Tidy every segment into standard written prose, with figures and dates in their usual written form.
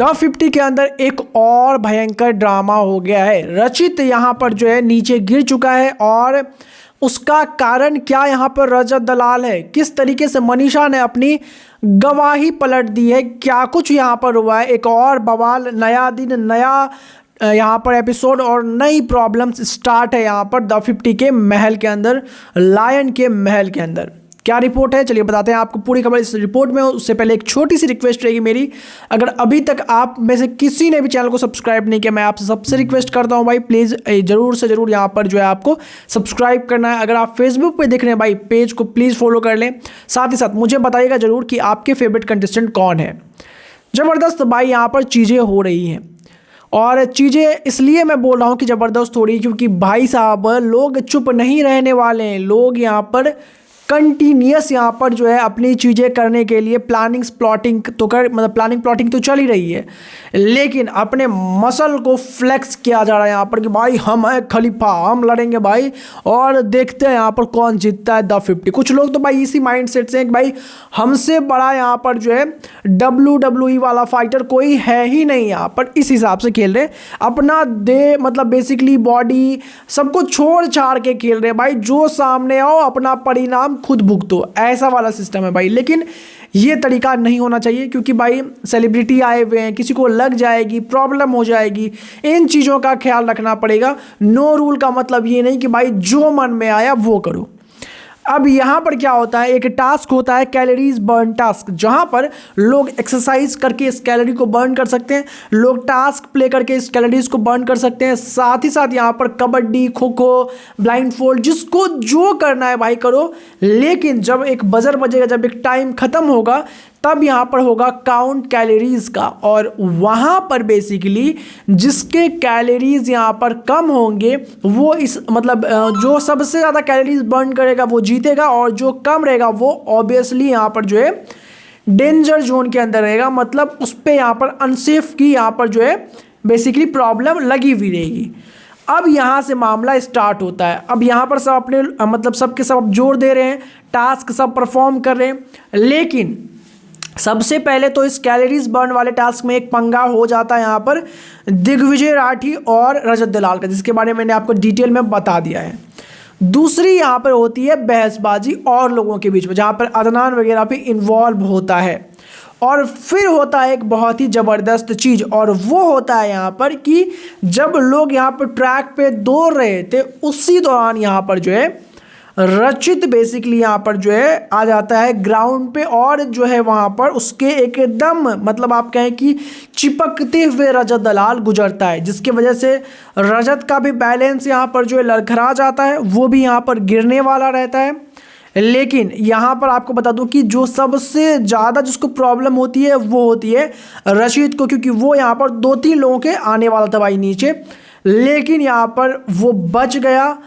The 50 के अंदर एक और भयंकर ड्रामा हो गया है। रचित यहाँ पर जो है नीचे गिर चुका है और उसका कारण क्या यहाँ पर रजत दलाल है, किस तरीके से मनीषा ने अपनी गवाही पलट दी है, क्या कुछ यहाँ पर हुआ है। एक और बवाल, नया दिन, नया यहाँ पर एपिसोड और नई प्रॉब्लम्स स्टार्ट है यहाँ पर द 50 के महल के अंदर, लायन के महल के अंदर। क्या रिपोर्ट है चलिए बताते हैं आपको पूरी खबर इस रिपोर्ट में। उससे पहले एक छोटी सी रिक्वेस्ट रहेगी मेरी, अगर अभी तक आप में से किसी ने भी चैनल को सब्सक्राइब नहीं किया, मैं आपसे सबसे रिक्वेस्ट करता हूं भाई प्लीज़ जरूर से जरूर यहाँ पर जो है आपको सब्सक्राइब करना है। अगर आप फेसबुक पे देख रहे हैं भाई पेज को प्लीज़ फॉलो कर लें। साथ ही साथ मुझे बताइएगा जरूर कि आपके फेवरेट कंटेस्टेंट कौन है। ज़बरदस्त भाई यहाँ पर चीज़ें हो रही हैं और चीज़ें इसलिए मैं बोल रहा हूँ कि ज़बरदस्त हो रही है क्योंकि भाई साहब लोग चुप नहीं रहने वाले हैं। लोग यहाँ पर कंटिन्यूस यहाँ पर जो है अपनी चीज़ें करने के लिए प्लानिंग प्लॉटिंग तो चल ही रही है, लेकिन अपने मसल को फ्लेक्स किया जा रहा है यहाँ पर कि भाई हम है खलीफा, हम लड़ेंगे भाई और देखते हैं यहाँ पर कौन जीतता है द 50। कुछ लोग तो भाई इसी माइंडसेट से हैं कि भाई हमसे बड़ा यहाँ पर जो है WWE वाला फाइटर कोई है ही नहीं, यहाँ पर इस हिसाब से खेल रहे हैं। अपना बेसिकली बॉडी सबको छोड़ छाड़ के खेल रहे हैं भाई, जो सामने आओ अपना परिणाम खुद भुगतो, ऐसा वाला सिस्टम है भाई। लेकिन ये तरीका नहीं होना चाहिए क्योंकि भाई सेलिब्रिटी आए हुए हैं, किसी को लग जाएगी, प्रॉब्लम हो जाएगी, इन चीज़ों का ख्याल रखना पड़ेगा। नो रूल का मतलब ये नहीं कि भाई जो मन में आया वो करो। अब यहाँ पर क्या होता है, एक टास्क होता है कैलोरीज बर्न टास्क, जहाँ पर लोग एक्सरसाइज करके इस कैलोरी को बर्न कर सकते हैं, लोग टास्क प्ले करके इस कैलोरीज को बर्न कर सकते हैं। साथ ही साथ यहाँ पर कबड्डी, खो खो, ब्लाइंड फोल्ड, जिसको जो करना है भाई करो। लेकिन जब एक बजर बजेगा, जब एक टाइम खत्म होगा, तब यहाँ पर होगा काउंट कैलोरीज का और वहाँ पर बेसिकली जिसके कैलोरीज यहाँ पर कम होंगे वो जो सबसे ज़्यादा कैलोरीज बर्न करेगा वो जीतेगा और जो कम रहेगा वो ऑब्वियसली यहाँ पर जो है डेंजर जोन के अंदर रहेगा, मतलब उस पर यहाँ पर अनसेफ की यहाँ पर जो है बेसिकली प्रॉब्लम लगी हुई रहेगी। अब यहाँ से मामला स्टार्ट होता है। अब यहाँ पर सब अपने सबके सब जोर दे रहे हैं, टास्क सब परफॉर्म कर रहे हैं, लेकिन सबसे पहले तो इस कैलोरीज बर्न वाले टास्क में एक पंगा हो जाता है यहाँ पर दिग्विजय राठी और रजत दलाल का, जिसके बारे में मैंने आपको डिटेल में बता दिया है। दूसरी यहाँ पर होती है बहसबाजी और लोगों के बीच में, जहाँ पर अदनान वगैरह भी इन्वॉल्व होता है। और फिर होता है एक बहुत ही ज़बरदस्त चीज़, और वो होता है यहाँ पर कि जब लोग यहाँ पर ट्रैक पे दौड़ रहे थे उसी दौरान यहाँ पर जो है रचित बेसिकली यहाँ पर जो है आ जाता है ग्राउंड पे और जो है वहाँ पर उसके एकदम आप कहें कि चिपकते हुए रजत दलाल गुजरता है, जिसकी वजह से रजत का भी बैलेंस यहाँ पर जो है लड़खड़ा जाता है, वो भी यहाँ पर गिरने वाला रहता है। लेकिन यहाँ पर आपको बता दूं कि जो सबसे ज़्यादा जिसको प्रॉब्लम होती है वो होती है रशीद को, क्योंकि वो यहाँ पर 2-3 लोगों के आने वाला था भाई नीचे, लेकिन यहाँ पर वो बच गया।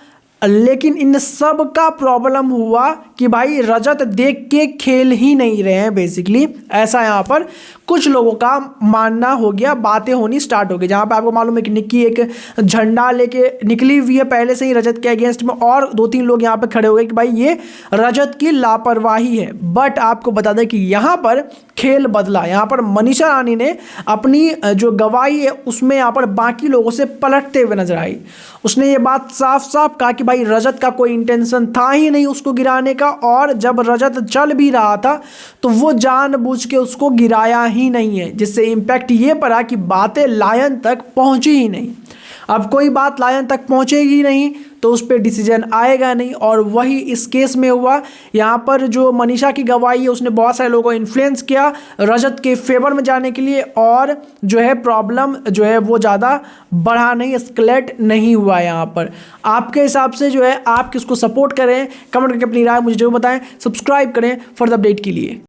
लेकिन इन सब का प्रॉब्लम हुआ कि भाई रजत देख के खेल ही नहीं रहे हैं बेसिकली, ऐसा यहाँ पर कुछ लोगों का मानना हो गया, बातें होनी स्टार्ट हो गई। जहाँ पे आपको मालूम है कि निक्की एक झंडा लेके निकली हुई है पहले से ही रजत के अगेंस्ट में, और 2-3 लोग यहाँ पे खड़े हो गए कि भाई ये रजत की लापरवाही है। बट आपको बता दें कि यहाँ पर खेल बदला। यहाँ पर मनीषा रानी ने अपनी जो गवाही है उसमें यहाँ पर बाकी लोगों से पलटते हुए नजर आई। उसने ये बात साफ साफ कहा कि भाई रजत का कोई इंटेंशन था ही नहीं उसको गिराने का, और जब रजत चल भी रहा था तो वो जानबूझ के उसको गिराया ही नहीं है, जिससे इम्पैक्ट ये पड़ा कि बातें लायन तक पहुंची ही नहीं। अब कोई बात लायन तक पहुंचेगी नहीं तो उस पर डिसीजन आएगा नहीं, और वही इस केस में हुआ। यहाँ पर जो मनीषा की गवाही है उसने बहुत सारे लोगों को इन्फ्लुएंस किया रजत के फेवर में जाने के लिए, और जो है प्रॉब्लम जो है वो ज़्यादा बढ़ा नहीं, एस्केलेट नहीं हुआ। यहाँ पर आपके हिसाब से जो है आप किसको सपोर्ट करें, कमेंट करके अपनी राय मुझे जरूर बताएं। सब्सक्राइब करें फॉर द अपडेट के लिए।